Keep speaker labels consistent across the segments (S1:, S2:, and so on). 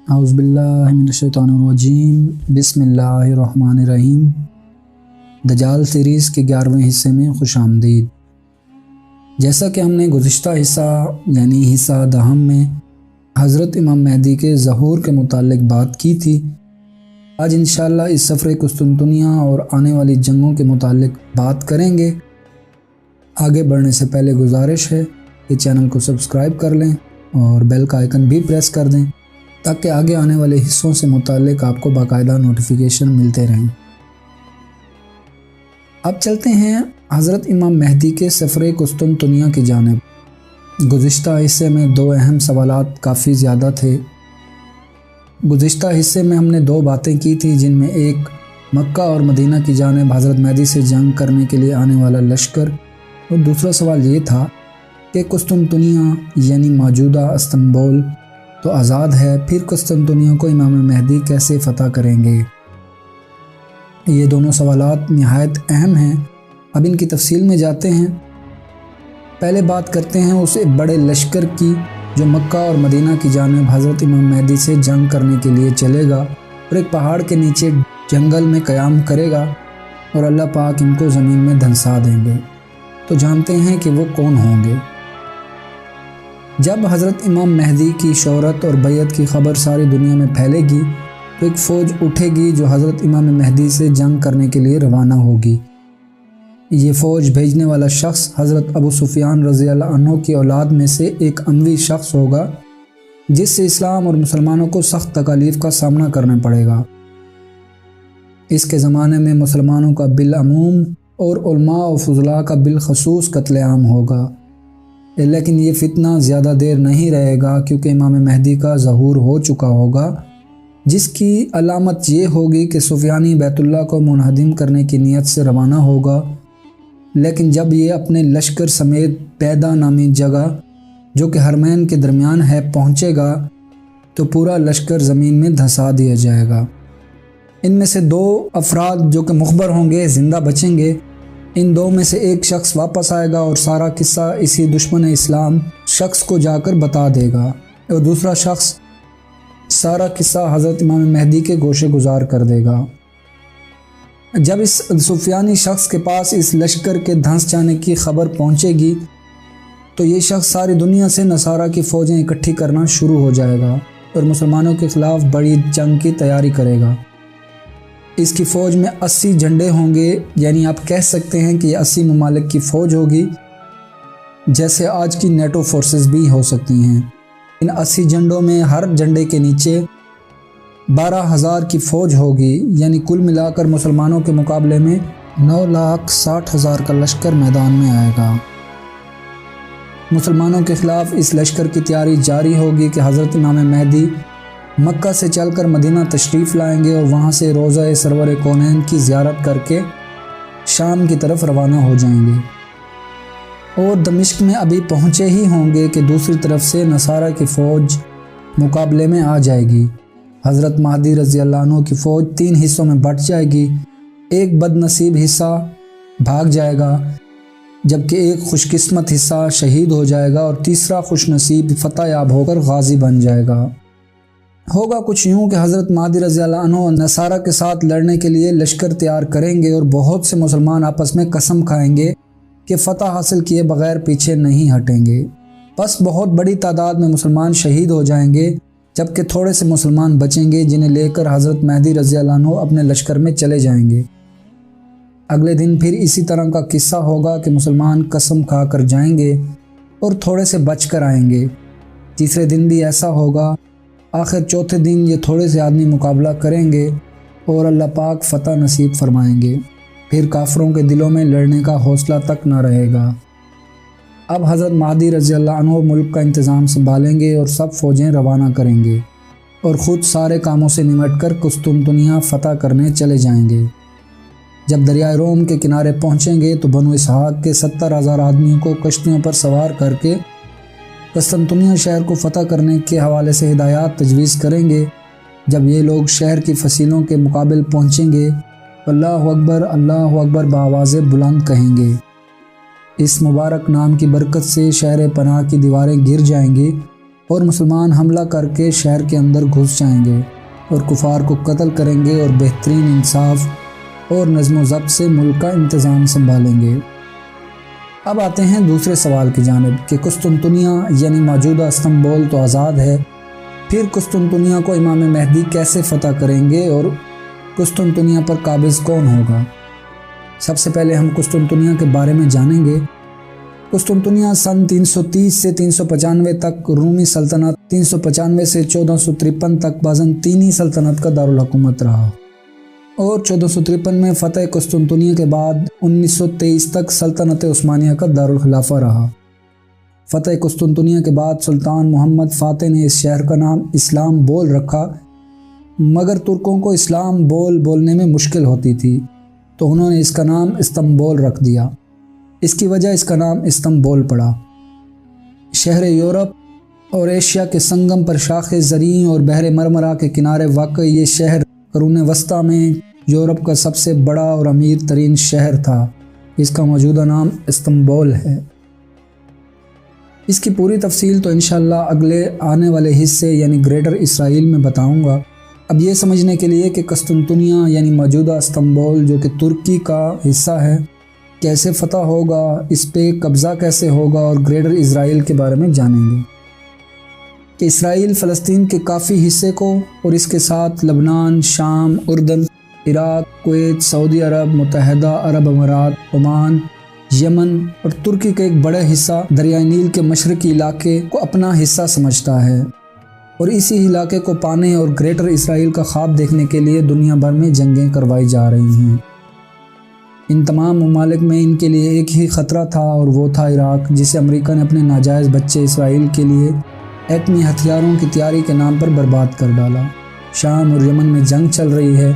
S1: اعوذ باللہ من الشیطان الرجیم، بسم اللہ الرحمن الرحیم۔ دجال سیریز کے 11ویں حصے میں خوش آمدید۔ جیسا کہ ہم نے گزشتہ حصہ یعنی حصہ دہم میں حضرت امام مہدی کے ظہور کے متعلق بات کی تھی، آج انشاءاللہ اس سفر قسطنطنیہ اور آنے والی جنگوں کے متعلق بات کریں گے۔ آگے بڑھنے سے پہلے گزارش ہے کہ چینل کو سبسکرائب کر لیں اور بیل کا آئیکن بھی پریس کر دیں تاکہ آگے آنے والے حصوں سے متعلق آپ کو باقاعدہ نوٹیفیکیشن ملتے رہیں۔ اب چلتے ہیں حضرت امام مہدی کے سفر قسطنطنیہ کی جانب۔ گزشتہ حصے میں 2 اہم سوالات کافی زیادہ تھے۔ گزشتہ حصے میں ہم نے 2 باتیں کی تھی، جن میں ایک مکہ اور مدینہ کی جانب حضرت مہدی سے جنگ کرنے کے لیے آنے والا لشکر، اور دوسرا سوال یہ تھا کہ قسطنطنیہ یعنی موجودہ استنبول تو آزاد ہے، پھر قسطنطنیہ کو امام مہدی کیسے فتح کریں گے؟ یہ دونوں سوالات نہایت اہم ہیں۔ اب ان کی تفصیل میں جاتے ہیں۔ پہلے بات کرتے ہیں اس بڑے لشکر کی جو مکہ اور مدینہ کی جانب حضرت امام مہدی سے جنگ کرنے کے لیے چلے گا اور ایک پہاڑ کے نیچے جنگل میں قیام کرے گا اور اللہ پاک ان کو زمین میں دھنسا دیں گے۔ تو جانتے ہیں کہ وہ کون ہوں گے۔ جب حضرت امام مہدی کی شہرت اور بیعت کی خبر ساری دنیا میں پھیلے گی تو ایک فوج اٹھے گی جو حضرت امام مہدی سے جنگ کرنے کے لیے روانہ ہوگی۔ یہ فوج بھیجنے والا شخص حضرت ابو سفیان رضی اللہ عنہ کی اولاد میں سے ایک اموی شخص ہوگا، جس سے اسلام اور مسلمانوں کو سخت تکالیف کا سامنا کرنا پڑے گا۔ اس کے زمانے میں مسلمانوں کا بالعموم اور علماء و فضلاء کا بالخصوص قتل عام ہوگا، لیکن یہ فتنہ زیادہ دیر نہیں رہے گا کیونکہ امام مہدی کا ظہور ہو چکا ہوگا، جس کی علامت یہ ہوگی کہ سفیانی بیت اللہ کو منہدم کرنے کی نیت سے روانہ ہوگا، لیکن جب یہ اپنے لشکر سمیت بیدا نامی جگہ جو کہ حرمین کے درمیان ہے پہنچے گا تو پورا لشکر زمین میں دھسا دیا جائے گا۔ ان میں سے 2 افراد جو کہ مخبر ہوں گے زندہ بچیں گے۔ ان 2 میں سے ایک شخص واپس آئے گا اور سارا قصہ اسی دشمن اسلام شخص کو جا کر بتا دے گا، اور دوسرا شخص سارا قصہ حضرت امام مہدی کے گوشے گزار کر دے گا۔ جب اس سفیانی شخص کے پاس اس لشکر کے دھنس جانے کی خبر پہنچے گی تو یہ شخص ساری دنیا سے نصارہ کی فوجیں اکٹھی کرنا شروع ہو جائے گا اور مسلمانوں کے خلاف بڑی جنگ کی تیاری کرے گا۔ اس کی فوج میں 80 جھنڈے ہوں گے، یعنی آپ کہہ سکتے ہیں کہ یہ 80 ممالک کی فوج ہوگی، جیسے آج کی نیٹو فورسز بھی ہو سکتی ہیں۔ ان 80 جھنڈوں میں ہر جھنڈے کے نیچے 12,000 کی فوج ہوگی، یعنی کل ملا کر مسلمانوں کے مقابلے میں 9,60,000 کا لشکر میدان میں آئے گا۔ مسلمانوں کے خلاف اس لشکر کی تیاری جاری ہوگی کہ حضرت امام مہدی مکہ سے چل کر مدینہ تشریف لائیں گے اور وہاں سے روضہ سرور کونین کی زیارت کر کے شام کی طرف روانہ ہو جائیں گے، اور دمشق میں ابھی پہنچے ہی ہوں گے کہ دوسری طرف سے نصارہ کی فوج مقابلے میں آ جائے گی۔ حضرت مہدی رضی اللہ عنہ کی فوج 3 حصوں میں بٹ جائے گی۔ ایک بد نصیب حصہ بھاگ جائے گا، جبکہ ایک خوش قسمت حصہ شہید ہو جائے گا، اور تیسرا خوش نصیب فتح یاب ہو کر غازی بن جائے گا۔ ہوگا کچھ یوں کہ حضرت مہدی رضی اللہ عنہ نصارہ کے ساتھ لڑنے کے لیے لشکر تیار کریں گے اور بہت سے مسلمان آپس میں قسم کھائیں گے کہ فتح حاصل کیے بغیر پیچھے نہیں ہٹیں گے۔ بس بہت بڑی تعداد میں مسلمان شہید ہو جائیں گے، جبکہ تھوڑے سے مسلمان بچیں گے جنہیں لے کر حضرت مہدی رضی اللہ عنہ اپنے لشکر میں چلے جائیں گے۔ اگلے دن پھر اسی طرح کا قصہ ہوگا کہ مسلمان قسم کھا کر جائیں گے اور تھوڑے سے بچ کر آئیں گے۔ تیسرے دن بھی ایسا ہوگا۔ آخر چوتھے دن یہ تھوڑے سے آدمی مقابلہ کریں گے اور اللہ پاک فتح نصیب فرمائیں گے۔ پھر کافروں کے دلوں میں لڑنے کا حوصلہ تک نہ رہے گا۔ اب حضرت مہدی رضی اللہ عنہ ملک کا انتظام سنبھالیں گے اور سب فوجیں روانہ کریں گے اور خود سارے کاموں سے نمٹ کر قسطنطنیہ فتح کرنے چلے جائیں گے۔ جب دریائے روم کے کنارے پہنچیں گے تو بنو اسحاق کے 70,000 آدمیوں کو کشتیوں پر سوار کر کے قسطنطنیہ شہر کو فتح کرنے کے حوالے سے ہدایات تجویز کریں گے۔ جب یہ لوگ شہر کی فصیلوں کے مقابل پہنچیں گے، اللہ اکبر بآواز بلند کہیں گے۔ اس مبارک نام کی برکت سے شہر پناہ کی دیواریں گر جائیں گی اور مسلمان حملہ کر کے شہر کے اندر گھس جائیں گے اور کفار کو قتل کریں گے اور بہترین انصاف اور نظم و ضبط سے ملک کا انتظام سنبھالیں گے۔ اب آتے ہیں دوسرے سوال کی جانب کہ قسطنطنیہ یعنی موجودہ استنبول تو آزاد ہے، پھر قسطنطنیہ کو امام مہدی کیسے فتح کریں گے اور قسطنطنیہ پر قابض کون ہوگا؟ سب سے پہلے ہم قسطنطنیہ کے بارے میں جانیں گے۔ قسطنطنیہ سن 330 سے 395 تک رومی سلطنت، 395 سے 1453 تک بازنطینی سلطنت کا دارالحکومت رہا، اور 1453 میں فتح قسطنطنیہ کے بعد 1923 تک سلطنت عثمانیہ کا دارالخلافہ رہا۔ فتح قسطنطنیہ کے بعد سلطان محمد فاتح نے اس شہر کا نام اسلام بول رکھا، مگر ترکوں کو اسلام بولنے میں مشکل ہوتی تھی تو انہوں نے اس کا نام استنبول رکھ دیا۔ اس کی وجہ اس کا نام استنبول پڑا۔ شہر یورپ اور ایشیا کے سنگم پر شاخ زرعی اور بحر مرمرا کے کنارے واقع یہ شہر قرون وسطیٰ میں یورپ کا سب سے بڑا اور امیر ترین شہر تھا۔ اس کا موجودہ نام استنبول ہے۔ اس کی پوری تفصیل تو انشاءاللہ اگلے آنے والے حصے یعنی گریٹر اسرائیل میں بتاؤں گا۔ اب یہ سمجھنے کے لیے کہ قسطنطنیہ یعنی موجودہ استنبول جو کہ ترکی کا حصہ ہے کیسے فتح ہوگا، اس پہ قبضہ کیسے ہوگا، اور گریٹر اسرائیل کے بارے میں جانیں گے کہ اسرائیل فلسطین کے کافی حصے کو اور اس کے ساتھ لبنان، شام، اردن، عراق، کویت، سعودی عرب، متحدہ عرب امارات، عمان، یمن اور ترکی کا ایک بڑا حصہ دریائے نیل کے مشرقی علاقے کو اپنا حصہ سمجھتا ہے، اور اسی علاقے کو پانے اور گریٹر اسرائیل کا خواب دیکھنے کے لیے دنیا بھر میں جنگیں کروائی جا رہی ہیں۔ ان تمام ممالک میں ان کے لیے ایک ہی خطرہ تھا، اور وہ تھا عراق، جسے امریکہ نے اپنے ناجائز بچے اسرائیل کے لیے ایٹمی ہتھیاروں کی تیاری کے نام پر برباد کر ڈالا۔ شام اور یمن میں جنگ چل رہی ہے۔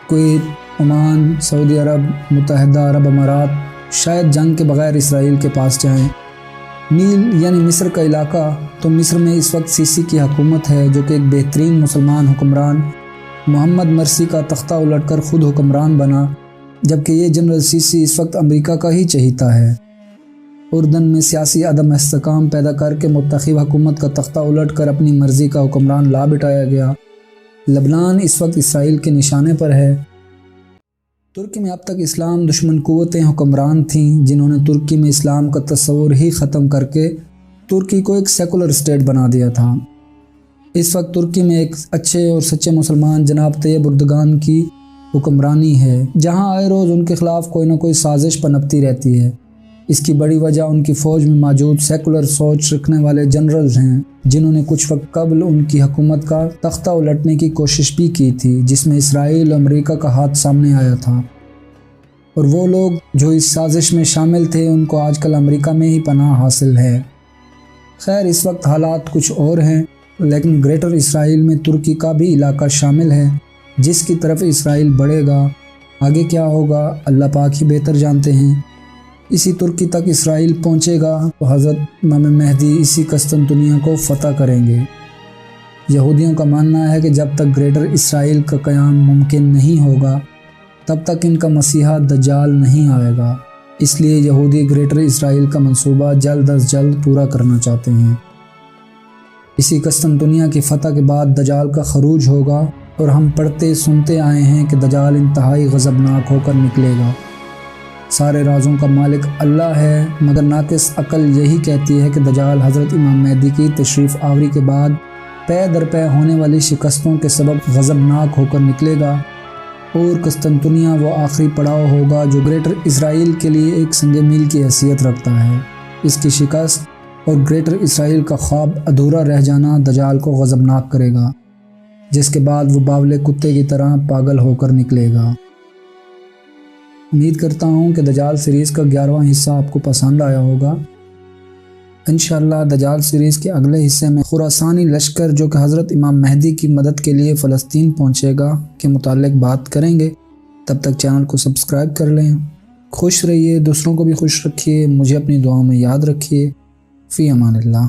S1: کویت، عمان، سعودی عرب، متحدہ عرب امارات شاید جنگ کے بغیر اسرائیل کے پاس جائیں۔ نیل یعنی مصر کا علاقہ، تو مصر میں اس وقت سیسی کی حکومت ہے، جو کہ ایک بہترین مسلمان حکمران محمد مرسی کا تختہ الٹ کر خود حکمران بنا، جبکہ یہ جنرل سیسی اس وقت امریکہ کا ہی چہیتا ہے۔ اردن میں سیاسی عدم استحکام پیدا کر کے منتخب حکومت کا تختہ الٹ کر اپنی مرضی کا حکمران لا بٹھایا گیا۔ لبنان اس وقت اسرائیل کے نشانے پر ہے۔ ترکی میں اب تک اسلام دشمن قوتیں حکمران تھیں، جنہوں نے ترکی میں اسلام کا تصور ہی ختم کر کے ترکی کو ایک سیکولر اسٹیٹ بنا دیا تھا۔ اس وقت ترکی میں ایک اچھے اور سچے مسلمان جناب طیب اردگان کی حکمرانی ہے، جہاں آئے روز ان کے خلاف کوئی نہ کوئی سازش پنپتی رہتی ہے۔ اس کی بڑی وجہ ان کی فوج میں موجود سیکولر سوچ رکھنے والے جنرلز ہیں، جنہوں نے کچھ وقت قبل ان کی حکومت کا تختہ الٹنے کی کوشش بھی کی تھی، جس میں اسرائیل اور امریکہ کا ہاتھ سامنے آیا تھا، اور وہ لوگ جو اس سازش میں شامل تھے ان کو آج کل امریکہ میں ہی پناہ حاصل ہے۔ خیر، اس وقت حالات کچھ اور ہیں، لیکن گریٹر اسرائیل میں ترکی کا بھی علاقہ شامل ہے، جس کی طرف اسرائیل بڑھے گا۔ آگے کیا ہوگا اللہ پاک ہی بہتر جانتے ہیں۔ اسی ترکی تک اسرائیل پہنچے گا تو حضرت امام مہدی اسی قسطنطنیہ کو فتح کریں گے۔ یہودیوں کا ماننا ہے کہ جب تک گریٹر اسرائیل کا قیام ممکن نہیں ہوگا تب تک ان کا مسیحا دجال نہیں آئے گا، اس لیے یہودی گریٹر اسرائیل کا منصوبہ جلد از جلد پورا کرنا چاہتے ہیں۔ اسی قسطنطنیہ کی فتح کے بعد دجال کا خروج ہوگا، اور ہم پڑھتے سنتے آئے ہیں کہ دجال انتہائی غضبناک ہو کر نکلے گا۔ سارے رازوں کا مالک اللہ ہے، مگر ناقص عقل یہی کہتی ہے کہ دجال حضرت امام مہدی کی تشریف آوری کے بعد پے در پے ہونے والی شکستوں کے سبب غضبناک ہو کر نکلے گا، اور قسطنطنیہ وہ آخری پڑاؤ ہوگا جو گریٹر اسرائیل کے لیے ایک سنگ میل کی حیثیت رکھتا ہے۔ اس کی شکست اور گریٹر اسرائیل کا خواب ادھورا رہ جانا دجال کو غضبناک کرے گا، جس کے بعد وہ باولے کتے کی طرح پاگل ہو کر نکلے گا۔ امید کرتا ہوں کہ دجال سیریز کا 11واں حصہ آپ کو پسند آیا ہوگا۔ انشاءاللہ دجال سیریز کے اگلے حصے میں خراسانی لشکر جو کہ حضرت امام مہدی کی مدد کے لیے فلسطین پہنچے گا کے متعلق بات کریں گے۔ تب تک چینل کو سبسکرائب کر لیں۔ خوش رہیے، دوسروں کو بھی خوش رکھیے، مجھے اپنی دعاؤں میں یاد رکھیے۔ فی امان اللہ۔